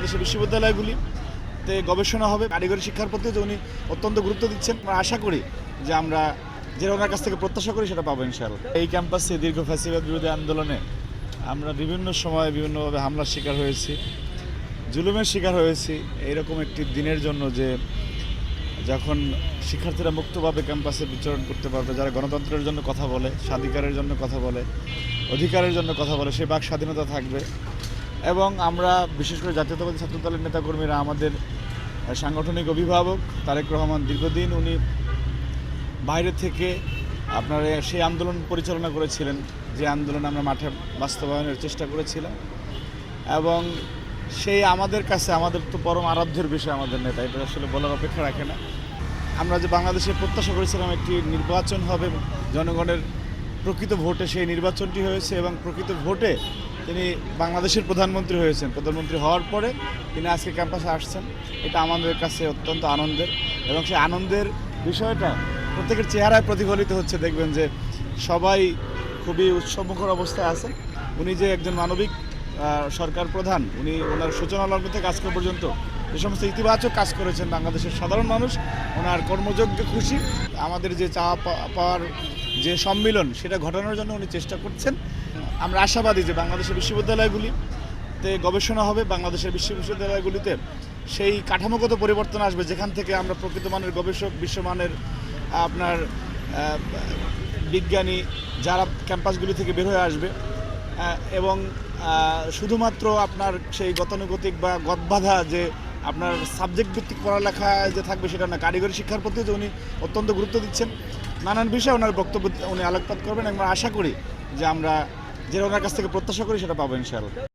বাংলাদেশের বিশ্ববিদ্যালয়গুলিতে গবেষণা হবে। কারিগরি শিক্ষার প্রতি যে উনি অত্যন্ত গুরুত্ব দিচ্ছেন, আমরা আশা করি যে আমরা যেটা ওনার কাছ থেকে প্রত্যাশা করি সেটা পাবো ইনশাআল্লাহ। এই ক্যাম্পাসে দীর্ঘ ফ্যাসিবাদ বিরোধী আন্দোলনে আমরা বিভিন্ন সময় বিভিন্নভাবে হামলার শিকার হয়েছি, জুলুমের শিকার হয়েছি। এইরকম একটি দিনের জন্য যে যখন শিক্ষার্থীরা মুক্তভাবে ক্যাম্পাসে বিচরণ করতে পারবে, যারা গণতন্ত্রের জন্য কথা বলে, স্বাধিকারের জন্য কথা বলে, অধিকারের জন্য কথা বলে, সেই বাক স্বাধীনতা থাকবে। এবং আমরা বিশেষ করে জাতীয়তাবাদী ছাত্রদলের নেতাকর্মীরা, আমাদের সাংগঠনিক অভিভাবক তারেক রহমান দীর্ঘদিন উনি বাইরে থেকে আপনার সেই আন্দোলন পরিচালনা করেছিলেন, যে আন্দোলন আমরা মাঠে বাস্তবায়নের চেষ্টা করেছিলাম। এবং সেই আমাদের কাছে, আমাদের তো পরম আরাধ্যের বিষয় আমাদের নেতা, এটা আসলে বলার অপেক্ষা রাখে না। আমরা যে বাংলাদেশে প্রত্যাশা করেছিলাম একটি নির্বাচন হবে জনগণের প্রকৃত ভোটে, সেই নির্বাচনটি হয়েছে এবং প্রকৃত ভোটে তিনি বাংলাদেশের প্রধানমন্ত্রী হয়েছেন। প্রধানমন্ত্রী হওয়ার পরে তিনি আজকে ক্যাম্পাসে আসছেন, এটা আমাদের কাছে অত্যন্ত আনন্দের। এবং সেই আনন্দের বিষয়টা প্রত্যেকের চেহারায় প্রতিফলিত হচ্ছে। দেখবেন যে সবাই খুবই উৎসবমুখর অবস্থায় আছেন। উনি যে একজন মানবিক সরকার প্রধান, উনি ওনার সূচনা লগ্ন থেকে আজকে পর্যন্ত যে সমস্ত ইতিবাচক কাজ করেছেন, বাংলাদেশের সাধারণ মানুষ ওনার কর্মযজ্ঞে খুশি। আমাদের যে চাওয়া পাওয়ার যে সম্মিলন, সেটা ঘটানোর জন্য উনি চেষ্টা করছেন। আমরা আশাবাদী যে বাংলাদেশের বিশ্ববিদ্যালয়গুলিতে গবেষণা হবে, বাংলাদেশের বিশ্ববিদ্যালয়গুলিতে সেই কাঠামোগত পরিবর্তন আসবে, যেখান থেকে আমরা প্রকৃত মানের গবেষক, বিশ্বমানের আপনার বিজ্ঞানী যারা ক্যাম্পাসগুলি থেকে বের হয়ে আসবে। এবং শুধুমাত্র আপনার সেই গতানুগতিক বা গদবাধা যে আপনার সাবজেক্ট ভিত্তিক পড়ালেখা যে থাকবে সেটা না, কারিগরি শিক্ষার প্রতি যে উনি অত্যন্ত গুরুত্ব দিচ্ছেন। নানান বিষয়ে ওনার বক্তব্য উনি আলোকপাত করবেন এবং আশা করি যে আমরা যেটা ওনার কাছ থেকে প্রত্যাশা করি সেটা পাবো ইনশাআল্লাহ।